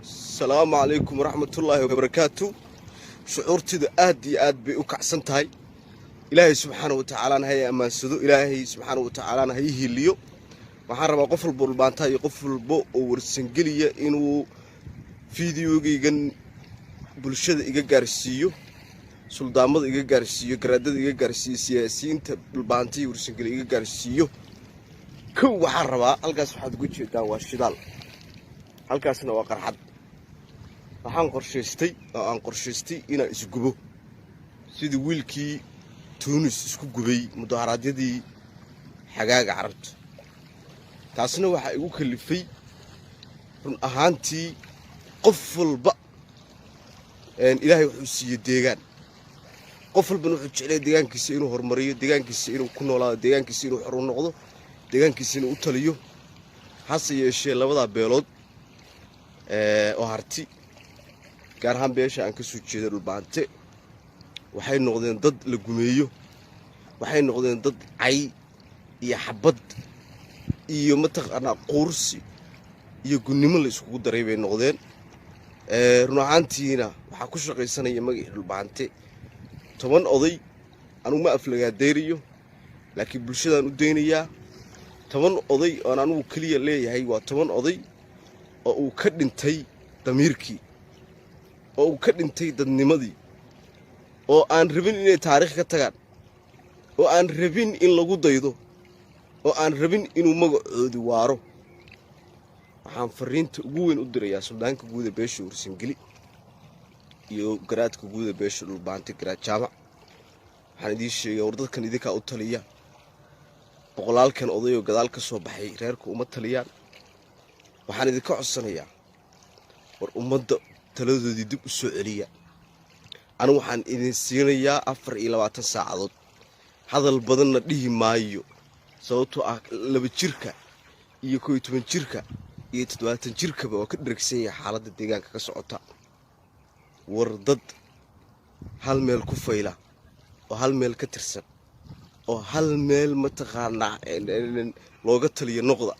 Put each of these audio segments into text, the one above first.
السلام عليكم ورحمة الله وبركاته. شعورتي آد بي وكعسنتهاي إلهي سبحانه وتعالى هي أمان سدو إلهي سبحانه وتعالى هي الليو وحرم قفل بالبانتاي قفل بو ورسنجلية إنه فيديو جن بلشة إيجا جارسيو سلطان إيجا جارسيو قرادة إيجا جارسيو سياسيين بالبانتاي ورسنجلية إيجا جارسيو كو حربا القاس واحد قوتشي دا واشدال halkaasna waa qarxad waxaan qorshaystay inaan isgubo sidii wiilkii Tunis isku gubay mudaharaadyadii xagaaga carabta taasna waxa igu kalifay run ahaantii qof walba ilaahay wuxuu siiyay deegaan qof walba wuxuu jecel deegaankiisa inuu horumariyo deegaankiisa inuu ku noolaado deegaankiisa inuu xor u noqdo deegaankiisa inuu u taliyo hase yeeshee labada beelood oo harti gaar ahaan beesha aan ka soo jeedo dhulbaante waxay noqdeen dad la gumeeyo waxay noqdeen dad cay iyo xabad iyo mataqaanaa qoorsi iyo gunnimo la isku daray bay noqdeen run ahaantiina waxa ku shaqaysanaya magaca dhulbaante 10 oday anu ma aflagaadeeriyo laakiin bulshadaan u deynayaa 10 oday oo anu kaliya leeyahay waa 10 oday oo uu ka dhintay damiirkii oo uu ka dhintay dadnimadii oo aan rabin inay taariikh ka tagaan oo aan rabin in lagu daydo oo aan rabin inuu magacoodu waaro waxaan fariinta ugu weyn u dirayaa suldaanka guud ee beesha Ursangeli iyo garaadka guud ee beesha dhulbaante garaad jaamac waxaan idin sheegay war dadkan idinka u taliya boqolaalkan oday oo gadaal ka soo baxay reerku uma taliyaan waxaan idinka codsanayaa war ummadda taladoodii dib u soo celiya anigu waxaan idin siinayaa 24 saacadood hadal badanna dhihi maayo sababtoo ah 2 jirka iyo 11 jirka iyo 70 jirkaba waa ka dharagsan yahay xaaladda deegaanka ka socota war dad hal meel ku fayla oo hal meel ka tirsan oo hal meel mataqaanaa looga taliyo noqda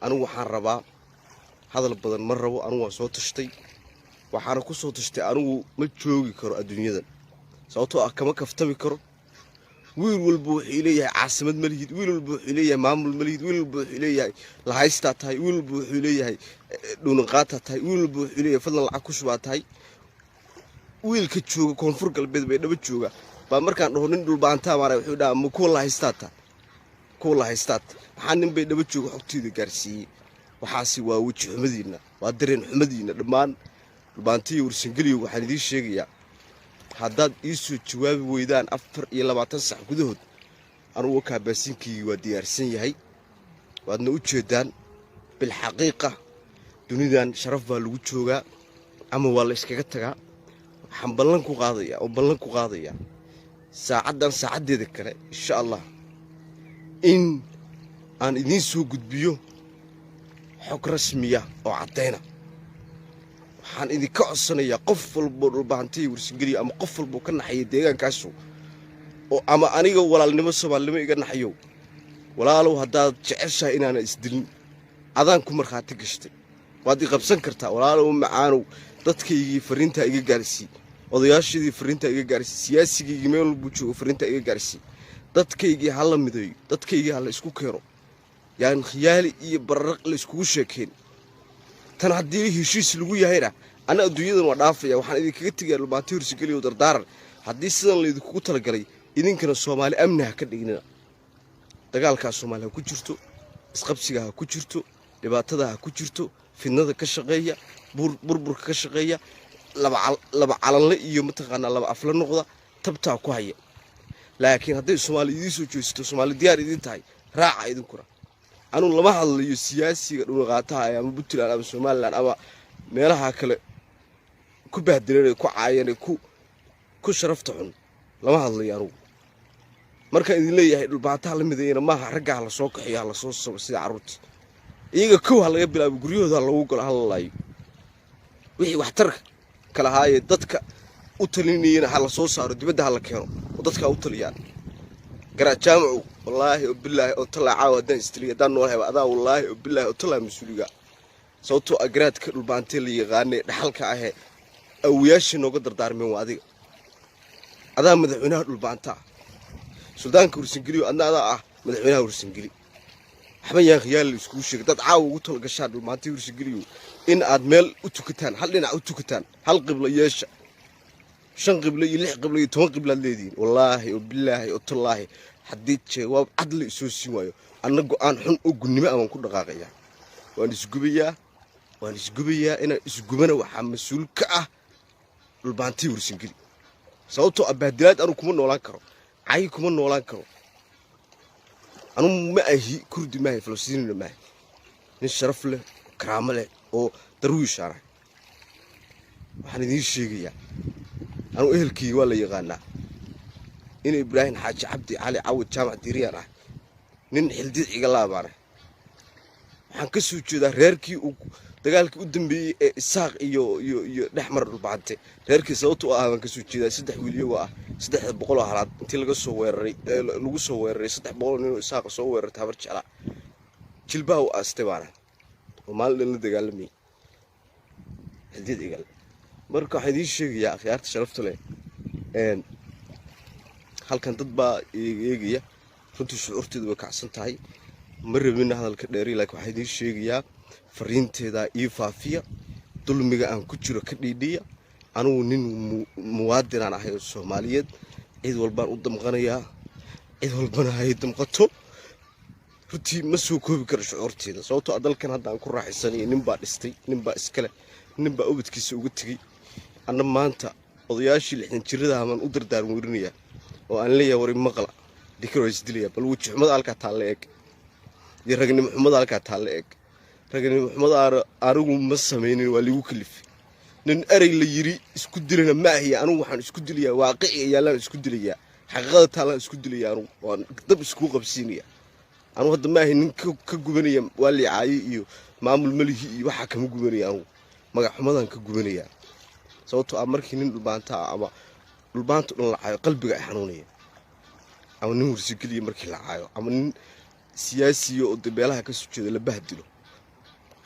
anigu waxaan rabaa hadal badan ma rabo anigu waan soo tashtay waxaana ku soo tashtay anigu ma joogi karo adduunyadan sababtoo ah kama kaftami karo wiil walba wuxuu leeyahay caasimad malihid wiil walba wuxuu leeyahay maamul malihid wiil walba wuxuu leeyahay lahaysta tahay wiil walba wuxuu leeyahay dhuunqaata tahay wiil walba wuxuu leeyahay fadlan lacag ku shubaa tahay wiilka jooga koonfur galbeed bay dhaba jooga baa markaan dhaho nin dhulbaantaa maana wuxuu dhahaa ma kuwa lahaysta tahay waxaan nin bay dhaba jooga xogtiida gaarsiiyay waxaasi waa waji xumadiina waa dareen xumadiina dhammaan dhulbaantii Ursangeli waxaan idin sheegayaa haddaad ii soo jawaabi weydaan 24 saac gudahood anugu kaabaasinkii waa diyaarsan yahay waadna u jeedaan bil xaqiiqa dunidan sharaf baa lagu joogaa ama waa la iskaga tagaa waxaan ballan ku qaadaya saacadan saacadeeda kale insha Allah in aan idin soo gudbiyo xog rasmiya oo cadeyna waxaan idin ka codsanayaa qof walba dhulbaantay Ursangeli ama qof walba ka naxay deegaankaas oo ama aniga walaalnimo Soomaalnimo iga naxayo walaalow haddaad jeceshahay inaan isdilin adaan ku marxaati gashtay waad i qabsan kartaa walaalow macaanow dadkaygii fariinta iga gaarsii odayaashadii fariinta iga gaarsii siyaasigii meel walba joogo fariinta iga gaarsii dadkaygii hala midayo dadkaygii hala isku keeno yaan khiyaali iyo bararaq la iskugu sheekeen tan haddii heshiis lagu yahayna ana adduunyadan waa dhaafaya waxaan idinkaga tagay dhulbaante Ursangeli oo dardaaran haddii sidan la idinku talagalay idinkana Soomaali amnaha ka dhignina dagaalka Soomaaliya ku jirto isqabsiga ku jirto dhibaatada ku jirto fidnada ka shaqeeya burburka ka shaqeeya laba calanle iyo mataqaanaa laba afla noqda tabtaa ku haya laakiin haddii Soomaali idin soo jeesto Soomaali diyaar idin tahay raaca idinkuna anu lama hadlayo siyaasiga dhuunqaataha ama Puntland ama Somaliland ama meelaha kale ku baahdiray ku caayeen ku sharafta xun lama hadlayo anu marka idin leeyahay dhulbaataha la midayna maaha ragga la soo kaxiyo la soo sida caruurta iyaga koow laga bilaabo guryahooda lagu gol hadlayo wixii waxtar kala haayay dadka u talinayna hal soo saaro dibadda hal keeno dadka u taliyaan garaad jaamacu والله وبالله وطلع عاود استري دان نور هبا والله وبالله وطلع مسؤولية sababtoo agraadka dhulbaantay la yaqaanay dhaxalka ah awiyaashi nooga dardaarmeen waa adiga adaa madaxweynaha dhulbaanta suldaanka Warsangeli adna adaa ah madaxweynaha Warsangeli waxba yaan khiyaal isku sheegay dad caaw ugu talgashaa dhulbaantay Warsangeli in aad meel u tukataan hal dhinac u tukataan hal qibla yeesha 5 qibla iyo 6 qibla iyo 10 qibla leediin wallaahi oo billaahi oo tallaahi haddii jawaab cadli soo siin waayo annagu aan xun oo gunnimo aan ku dhaqaaqayaa waan isgubayaa inaan isgubana waxaa mas'uul ka ah dhulbaantay Warsangeli sababtoo abaadilaad anu kuma noolaan karo cay kuma noolaan karo anu ma ahi kurdi ma ahi Falastiinina ma ahi nin sharaf leh karaamo leh oo darwiish ah waxaan idin sheegayaa anu ehelkii waa la yaqaanaa in Ibrahim Xaaji Cabdi Cali Cawad Jaamac Diiriyaan ah nin xildid iga laabaanay waxaan ka soo jeedaa reerkii dagaalkii u dambeeyay ee Isaaq iyo dhexmar dhulbaantay reerkii sababtoo ah waan ka soo jeedaa 3 wiil iyagu ah 300 halaad intii lagu soo weeraray 300 nin oo Isaaq soo weerartay habar jeclaa jilbaa u aastay baana oo maalin la dagaalamay xildid iga marka waxaan idin sheegayaa akhyaarta sharafta leh halkan dad baa eegaya runtii shucuurteedu way kacsan tahay ma rabin hadalka dheeri laakiin waxaan idin sheegayaa fariinteeda ii faafiya dulmiga aan ku jiro ka dhiidhiya anigu nin muwaadin aan ahay Soomaaliyeed cid walbaan u damqanayaa cid walbana hay damqato runtii ma soo koobi karo shucuurteeda sababtoo dalkan hadda aan ku raaxaysanay nin baa dhistay nin baa iskale nin baa ubadkiisa uga tagay anna maanta odayaashii 60 jirada aan u dardaarmo werinayaa oo aan leeyahay war maqla dikroys dilaya bal wajh xumada halka taale eeg iyo ragnimo xumada halka taale eeg ragnimo xumada arigu ma sameeynin waa ligu kalif nin eray la yiri isku dilana ma ahi anu waxaan isku dilayaa waaqici yaalan isku dilayaa xaqiiqada taala isku dilayaa anu waan dab isku qabsiinaya anu hadda ma ahi nin ka gubanaya waa li caayi iyo maamul malihi iyo waxa kama gubanaya anu magac xumadan ka gubanaya sababtoo ah markii nin dhulbaanta ama dhulbaantu dhan la caayo qalbiga ay xanuunaya ama nin Warsangeli markii la caayo ama nin siyaasi oo beelaha ka soo jeeda la bahdilo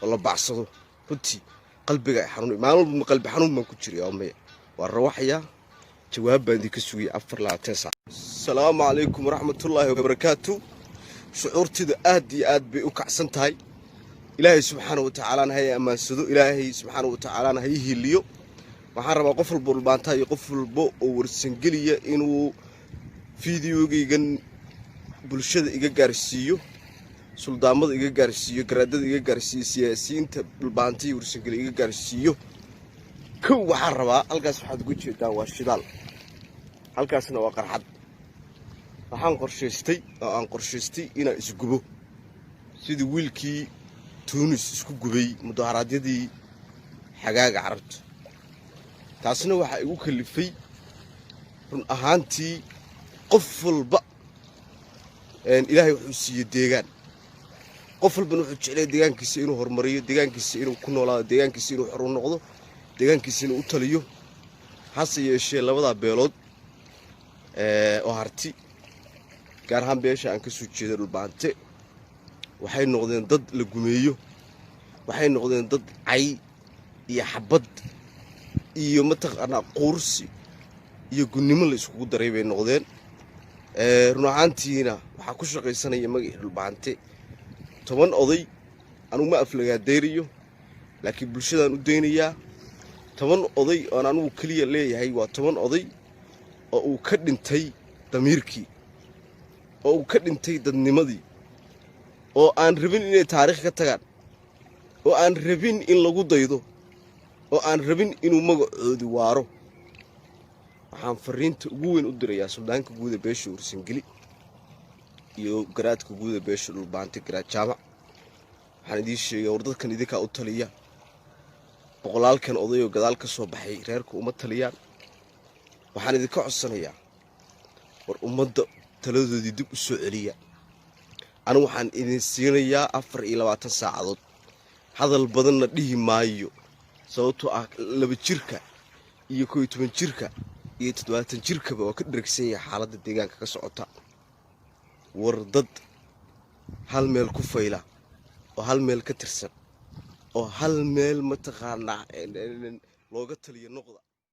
oo la bacsado runtii qalbiga ay xanuunaya maalmo qalbi xanuun ma ku jiro ama waa rawaxaya jawaab baan ka sugay 24 saac assalaamu calaykum waraxmatullaahi wabarakaatuh shucuurteedu aad iyo aad bay u kacsan tahay ilaahay subxaanahu wa ta'aala hay amaansado ilaahay subxaanahu wa ta'aala hay hiliyo waxaan rabaa qof walba dhulbaanta iyo qof walba oo Warsangeli inuu fiidiyowgaygan bulshada iga gaarsiiyo suldaamada iga gaarsiiyo garaadada iga gaarsiiyo siyaasiyiinta dhulbaanta iyo Warsangeli iga gaarsiiyo waxaan rabaa halkaas waxaad ugu jeedaan waa shidaal halkaasna waa qarxad waxaan qorshaystay inaan isgubo sidii wiilkii Tunis isku gubay mudaharaadyadii xagaaga carabta taasna waxa igu kalifay run ahaantii qof walba ilaahay wuxuu siiyay deegaan qof walba wuxuu jeclay deegaankiisa inuu horumariyo deegaankiisa inuu ku noolaado deegaankiisa inuu xor u noqdo deegaankiisa inuu u taliyo hase yeeshee labada beelood oo harti gaar ahaan beesha aan ka soo jeedo dhulbaante waxay noqdeen dad la gumeeyo waxay noqdeen dad cay iyo xabad iyo mataqaana qoorsi iyo gunnimo la isku daray bay noqdeen run ahaantiina waxa ku shaqaysanaya magac dhulbaante 10 oday anu ma aflaga deeriyo laakiin bulshadaan u deynayaa 10 oday oo anu kaliya leeyahay waa 10 oday oo uu ka dhintay damiirkii oo uu ka dhintay dadnimadii oo aan rabin inay taariikh ka tagaan oo aan rabin in lagu daydo oo aan rabin inuu magacoodu waaro waxaan fariinta ugu weyn u dirayaa suldaanka guud ee beesha Warsangeli iyo garaadka guud ee beesha dhulbaante garaad jaamac waxaan idin sheegay war dadkan idinka u taliya boqolaalkan oday oo gadaal ka soo baxay reerku uma taliyaan waxaan idinka codsanayaa war ummadda taladoodii dib u soo celiya anu waxaan idin siinayaa 24 saacadood hadal badanna dhihi maayo sababtoo ah 2 jirka iyo 11 jirka iyo 70 jirkaba waa ka dharagsan yahay xaaladda deegaanka ka socota war dad hal meel ku fayla oo hal meel ka tirsan oo hal meel mataqaanaa looga taliyo noqda.